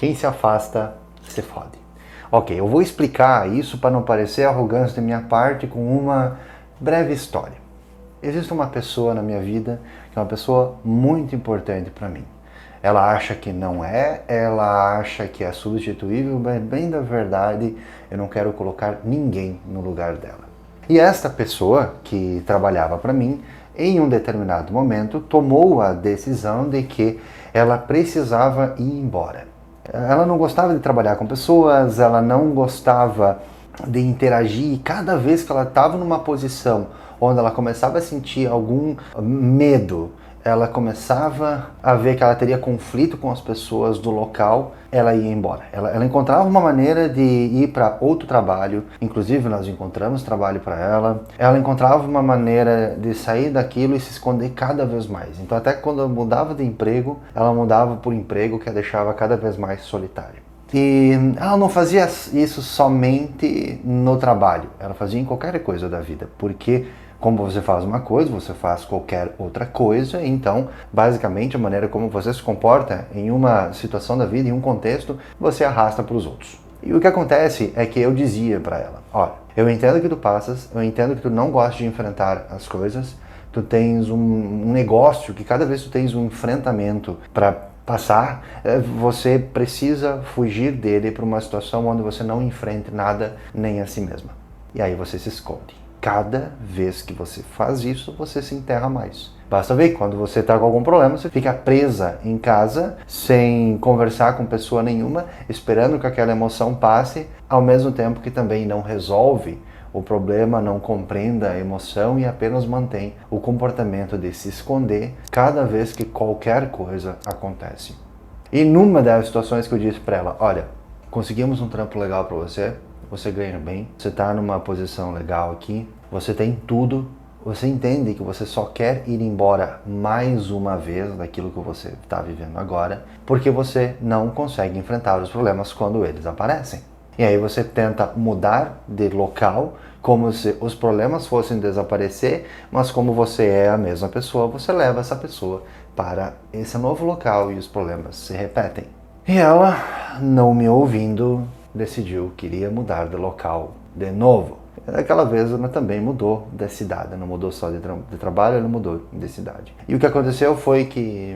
Quem se afasta, se fode. Ok, eu vou explicar isso para não parecer arrogância da minha parte com uma breve história. Existe uma pessoa na minha vida que é uma pessoa muito importante para mim. Ela acha que não é, ela acha que é substituível, mas bem da verdade eu não quero colocar ninguém no lugar dela. E esta pessoa que trabalhava para mim, em um determinado momento, tomou a decisão de que ela precisava ir embora. Ela não gostava de trabalhar com pessoas, ela não gostava de interagir, e cada vez que ela estava numa posição onde ela começava a sentir algum medo, ela começava a ver que ela teria conflito com as pessoas do local, ela ia embora. Ela encontrava uma maneira de ir para outro trabalho, inclusive nós encontramos trabalho para ela. Ela encontrava uma maneira de sair daquilo e se esconder cada vez mais. Então até quando ela mudava de emprego, ela mudava por emprego que a deixava cada vez mais solitária. E ela não fazia isso somente no trabalho, ela fazia em qualquer coisa da vida, porque como você faz uma coisa, você faz qualquer outra coisa, então, basicamente, a maneira como você se comporta em uma situação da vida, em um contexto, você arrasta para os outros. E o que acontece é que eu dizia para ela, olha, eu entendo que tu passas, eu entendo que tu não gosta de enfrentar as coisas, tu tens um negócio que cada vez tu tens um enfrentamento para passar, você precisa fugir dele para uma situação onde você não enfrente nada nem a si mesma. E aí você se esconde. Cada vez que você faz isso, você se enterra mais. Basta ver que quando você está com algum problema, você fica presa em casa, sem conversar com pessoa nenhuma, esperando que aquela emoção passe, ao mesmo tempo que também não resolve o problema, não compreenda a emoção e apenas mantém o comportamento de se esconder cada vez que qualquer coisa acontece. E numa das situações que eu disse para ela, olha, conseguimos um trampo legal para você, você ganha bem, você está numa posição legal aqui, você tem tudo, você entende que você só quer ir embora mais uma vez daquilo que você está vivendo agora, porque você não consegue enfrentar os problemas quando eles aparecem. E aí você tenta mudar de local, como se os problemas fossem desaparecer, mas como você é a mesma pessoa, você leva essa pessoa para esse novo local e os problemas se repetem. E ela, não me ouvindo, decidiu que iria mudar de local de novo. Daquela vez ela também mudou de cidade, não mudou só de trabalho, ela mudou de cidade. E o que aconteceu foi que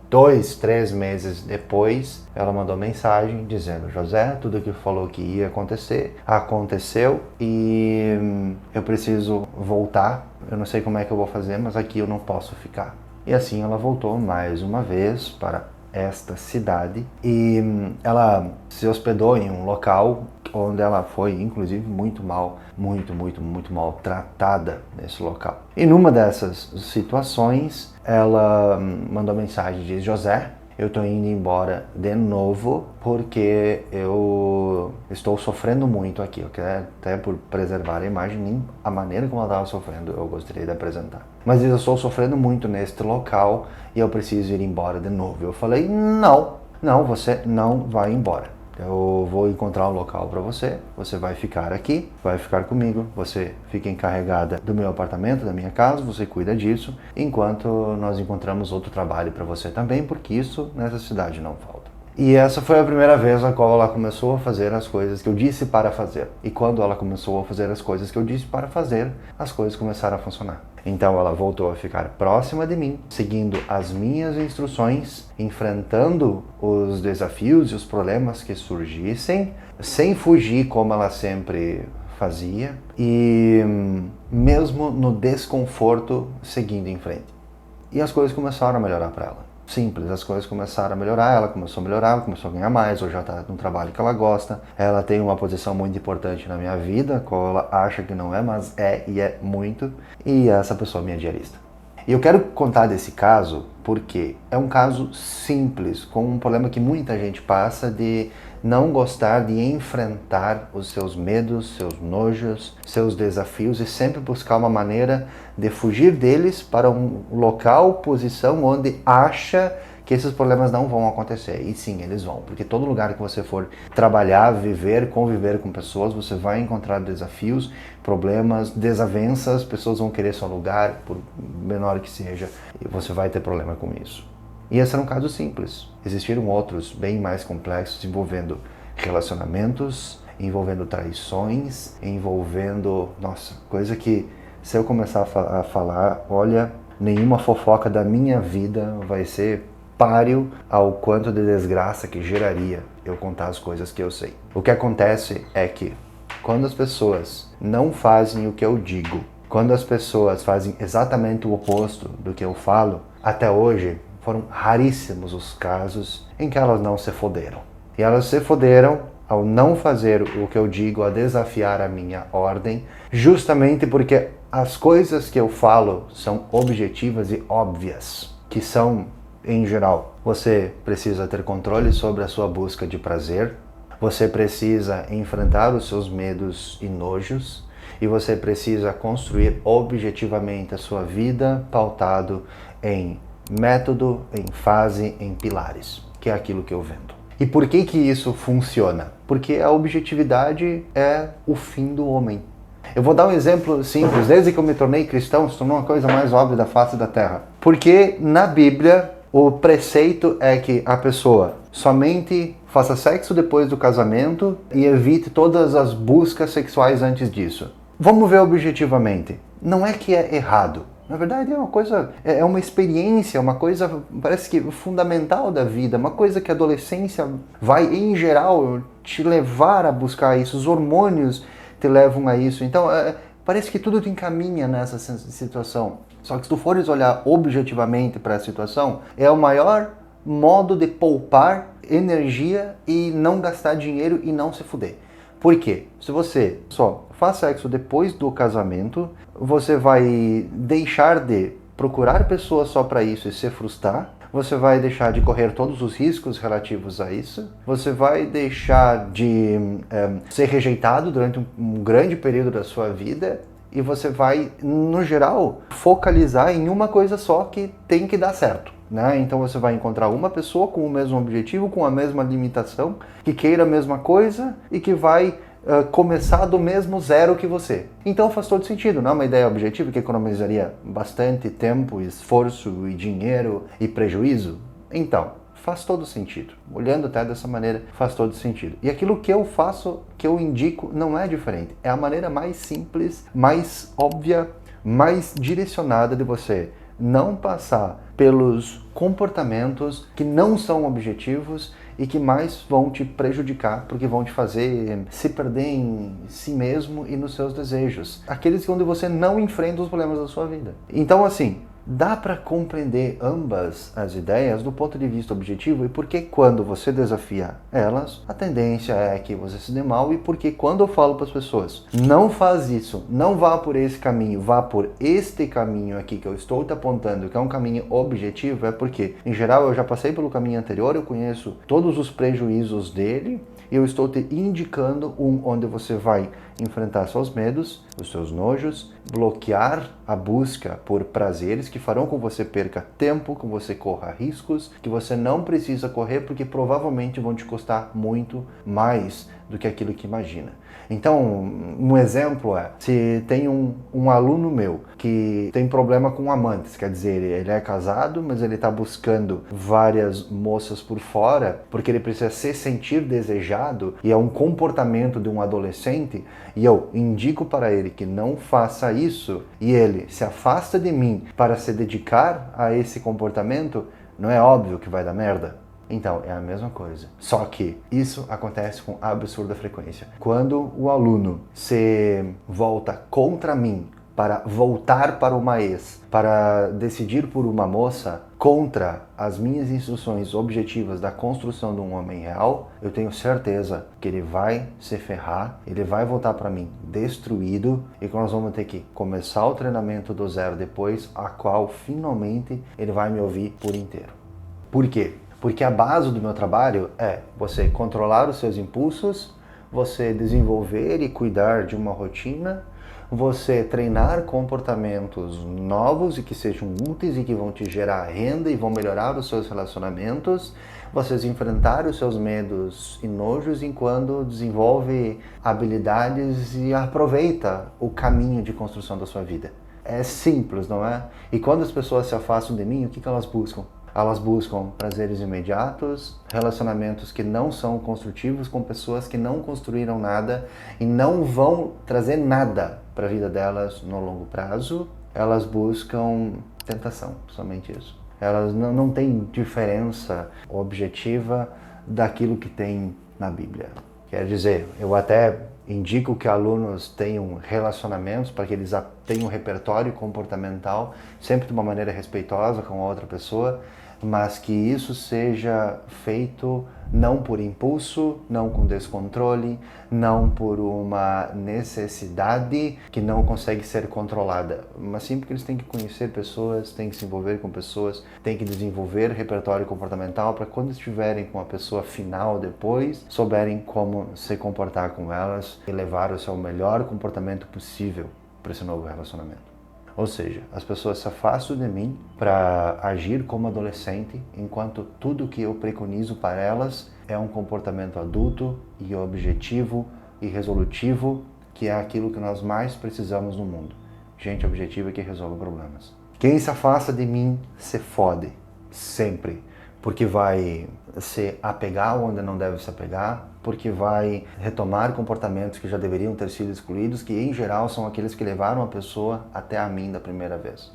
2, 3 meses depois, ela mandou mensagem dizendo, José, tudo que falou que ia acontecer, aconteceu e eu preciso voltar, eu não sei como é que eu vou fazer, mas aqui eu não posso ficar. E assim ela voltou mais uma vez para esta cidade e ela se hospedou em um local onde ela foi, inclusive, muito mal tratada nesse local. E numa dessas situações, ela mandou mensagem de José, eu estou indo embora de novo porque eu estou sofrendo muito aqui. Eu quero até por preservar a imagem, nem a maneira como ela estava sofrendo eu gostaria de apresentar. Mas eu estou sofrendo muito neste local e eu preciso ir embora de novo. Eu falei, não, você não vai embora. Eu vou encontrar um local para você, você vai ficar aqui, vai ficar comigo, você fica encarregada do meu apartamento, da minha casa, você cuida disso, enquanto nós encontramos outro trabalho para você também, porque isso nessa cidade não falta. E essa foi a primeira vez na qual ela começou a fazer as coisas que eu disse para fazer. E quando ela começou a fazer as coisas que eu disse para fazer, as coisas começaram a funcionar. Então ela voltou a ficar próxima de mim, seguindo as minhas instruções, enfrentando os desafios e os problemas que surgissem, sem fugir como ela sempre fazia, e mesmo no desconforto, seguindo em frente. E as coisas começaram a melhorar para ela. Simples, as coisas começaram a melhorar, ela começou a melhorar, ela começou a ganhar mais, hoje ela está num trabalho que ela gosta, ela tem uma posição muito importante na minha vida, qual ela acha que não é, mas é e é muito, e essa pessoa é minha diarista. E eu quero contar desse caso porque é um caso simples, com um problema que muita gente passa de não gostar de enfrentar os seus medos, seus nojos, seus desafios e sempre buscar uma maneira de fugir deles para um local, posição onde acha que esses problemas não vão acontecer. E sim, eles vão, porque todo lugar que você for trabalhar, viver, conviver com pessoas, você vai encontrar desafios, problemas, desavenças, pessoas vão querer seu lugar, por menor que seja, e você vai ter problema com isso. E esse era um caso simples. Existiram outros bem mais complexos envolvendo relacionamentos, envolvendo traições, envolvendo, nossa, coisa que se eu começar a falar, olha, nenhuma fofoca da minha vida vai ser páreo ao quanto de desgraça que geraria eu contar as coisas que eu sei. O que acontece é que quando as pessoas não fazem o que eu digo, quando as pessoas fazem exatamente o oposto do que eu falo, até hoje foram raríssimos os casos em que elas não se foderam. E elas se foderam ao não fazer o que eu digo, a desafiar a minha ordem, justamente porque as coisas que eu falo são objetivas e óbvias, que são, em geral, você precisa ter controle sobre a sua busca de prazer, você precisa enfrentar os seus medos e nojos, e você precisa construir objetivamente a sua vida pautado em método, em fase, em pilares, que é aquilo que eu vendo. E por que que isso funciona? Porque a objetividade é o fim do homem. Eu vou dar um exemplo simples. Desde que eu me tornei cristão, se tornou uma coisa mais óbvia da face da terra. Porque na Bíblia, o preceito é que a pessoa somente faça sexo depois do casamento e evite todas as buscas sexuais antes disso. Vamos ver objetivamente. Não é que é errado. Na verdade é uma coisa, é uma experiência, uma coisa, parece que fundamental da vida, uma coisa que a adolescência vai, em geral, te levar a buscar isso, os hormônios te levam a isso. Então, parece que tudo te encaminha nessa situação. Só que se tu fores olhar objetivamente para a situação, é o maior modo de poupar energia e não gastar dinheiro e não se fuder. Por quê? Se você só faz sexo depois do casamento, você vai deixar de procurar pessoas só para isso e se frustrar, você vai deixar de correr todos os riscos relativos a isso, você vai deixar de ser rejeitado durante um grande período da sua vida e você vai, no geral, focalizar em uma coisa só que tem que dar certo. Né? Então você vai encontrar uma pessoa com o mesmo objetivo, com a mesma limitação, que queira a mesma coisa e que vai começar do mesmo zero que você. Então faz todo sentido, não é uma ideia objetiva que economizaria bastante tempo, esforço e dinheiro e prejuízo? Então, faz todo sentido. Olhando até dessa maneira, faz todo sentido. E aquilo que eu faço, que eu indico, não é diferente. É a maneira mais simples, mais óbvia, mais direcionada de você não passar pelos comportamentos que não são objetivos e que mais vão te prejudicar, porque vão te fazer se perder em si mesmo e nos seus desejos. Aqueles onde você não enfrenta os problemas da sua vida. Então, assim, dá para compreender ambas as ideias do ponto de vista objetivo e porque quando você desafia elas, a tendência é que você se dê mal e porque quando eu falo para as pessoas, não faz isso, não vá por esse caminho, vá por este caminho aqui que eu estou te apontando, que é um caminho objetivo, é porque, em geral, eu já passei pelo caminho anterior, eu conheço todos os prejuízos dele, e eu estou te indicando onde você vai enfrentar seus medos, os seus nojos, bloquear a busca por prazeres que farão com que você perca tempo, que você corra riscos, que você não precisa correr porque provavelmente vão te custar muito mais do que aquilo que imagina. Então, um exemplo é, se tem um aluno meu que tem problema com amantes, quer dizer, ele é casado, mas ele está buscando várias moças por fora, porque ele precisa se sentir desejado, e é um comportamento de um adolescente, e eu indico para ele que não faça isso, e ele se afasta de mim para se dedicar a esse comportamento, não é óbvio que vai dar merda? Então, é a mesma coisa. Só que isso acontece com absurda frequência. Quando o aluno se volta contra mim para voltar para uma ex, para decidir por uma moça, contra as minhas instruções objetivas da construção de um homem real, eu tenho certeza que ele vai se ferrar, ele vai voltar para mim destruído e que nós vamos ter que começar o treinamento do zero depois, a qual finalmente ele vai me ouvir por inteiro. Por quê? Porque a base do meu trabalho é você controlar os seus impulsos, você desenvolver e cuidar de uma rotina, você treinar comportamentos novos e que sejam úteis e que vão te gerar renda e vão melhorar os seus relacionamentos, vocês enfrentar os seus medos e nojos enquanto desenvolve habilidades e aproveita o caminho de construção da sua vida. É simples, não é? E quando as pessoas se afastam de mim, o que elas buscam? Elas buscam prazeres imediatos, relacionamentos que não são construtivos com pessoas que não construíram nada e não vão trazer nada para a vida delas no longo prazo. Elas buscam tentação, somente isso. Elas não têm diferença objetiva daquilo que tem na Bíblia. Quer dizer, eu até indico que alunos tenham relacionamentos para que eles tenham um repertório comportamental, sempre de uma maneira respeitosa com a outra pessoa, mas que isso seja feito não por impulso, não com descontrole, não por uma necessidade que não consegue ser controlada, mas sim porque eles têm que conhecer pessoas, têm que se envolver com pessoas, têm que desenvolver repertório comportamental para quando estiverem com a pessoa final depois, souberem como se comportar com elas e levar o seu melhor comportamento possível para esse novo relacionamento. Ou seja, as pessoas se afastam de mim para agir como adolescente, enquanto tudo que eu preconizo para elas é um comportamento adulto e objetivo e resolutivo, que é aquilo que nós mais precisamos no mundo. Gente objetiva que resolve problemas. Quem se afasta de mim se fode, sempre. Porque vai se apegar onde não deve se apegar, porque vai retomar comportamentos que já deveriam ter sido excluídos, que em geral são aqueles que levaram a pessoa até a mim da primeira vez.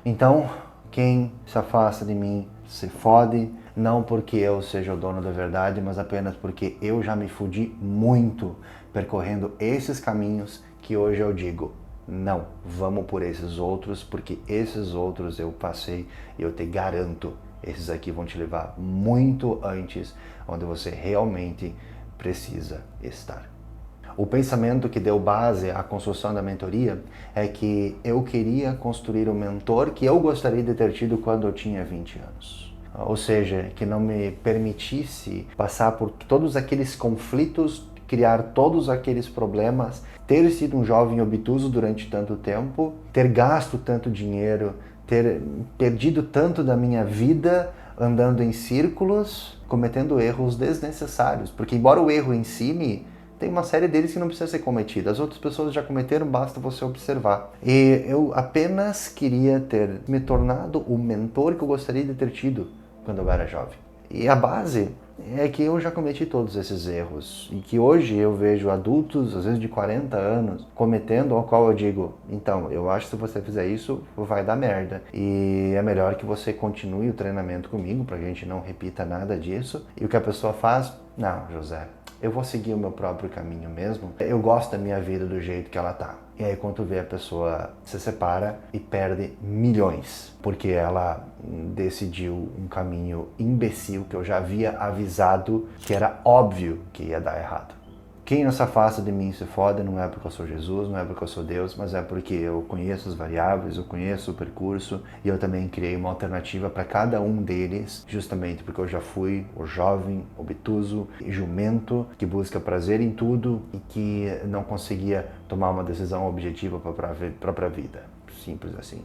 Então, quem se afasta de mim se fode, não porque eu seja o dono da verdade, mas apenas porque eu já me fudi muito percorrendo esses caminhos que hoje eu digo: não, vamos por esses outros, porque esses outros eu passei e eu te garanto, esses aqui vão te levar muito antes onde você realmente precisa estar. O pensamento que deu base à construção da mentoria é que eu queria construir o mentor que eu gostaria de ter tido quando eu tinha 20 anos. Ou seja, que não me permitisse passar por todos aqueles conflitos, criar todos aqueles problemas, ter sido um jovem obtuso durante tanto tempo, ter gasto tanto dinheiro, ter perdido tanto da minha vida andando em círculos, cometendo erros desnecessários. Porque embora o erro em si, tem uma série deles que não precisa ser cometida. As outras pessoas já cometeram, basta você observar. E eu apenas queria ter me tornado o mentor que eu gostaria de ter tido quando eu era jovem. E a base é que eu já cometi todos esses erros e que hoje eu vejo adultos, às vezes de 40 anos, cometendo, ao qual eu digo: então, eu acho que se você fizer isso, vai dar merda. E é melhor que você continue o treinamento comigo, pra gente não repita nada disso. E o que a pessoa faz? Não, José, eu vou seguir o meu próprio caminho mesmo. Eu gosto da minha vida do jeito que ela tá. E aí quando tu vê, a pessoa se separa e perde milhões, porque ela decidiu um caminho imbecil que eu já havia avisado que era óbvio que ia dar errado. Quem não se afasta de mim se fode, não é porque eu sou Jesus, não é porque eu sou Deus, mas é porque eu conheço as variáveis, eu conheço o percurso e eu também criei uma alternativa para cada um deles, justamente porque eu já fui o jovem, obtuso e jumento que busca prazer em tudo e que não conseguia tomar uma decisão objetiva para a própria vida. Simples assim.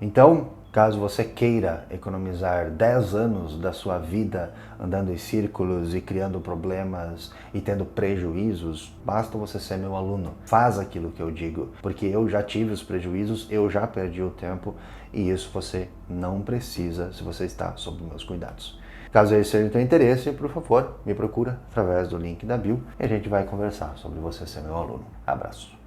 Então, caso você queira economizar 10 anos da sua vida andando em círculos e criando problemas e tendo prejuízos, basta você ser meu aluno. Faz aquilo que eu digo, porque eu já tive os prejuízos, eu já perdi o tempo e isso você não precisa se você está sob meus cuidados. Caso esse seja o teu interesse, por favor, me procura através do link da bio e a gente vai conversar sobre você ser meu aluno. Abraço.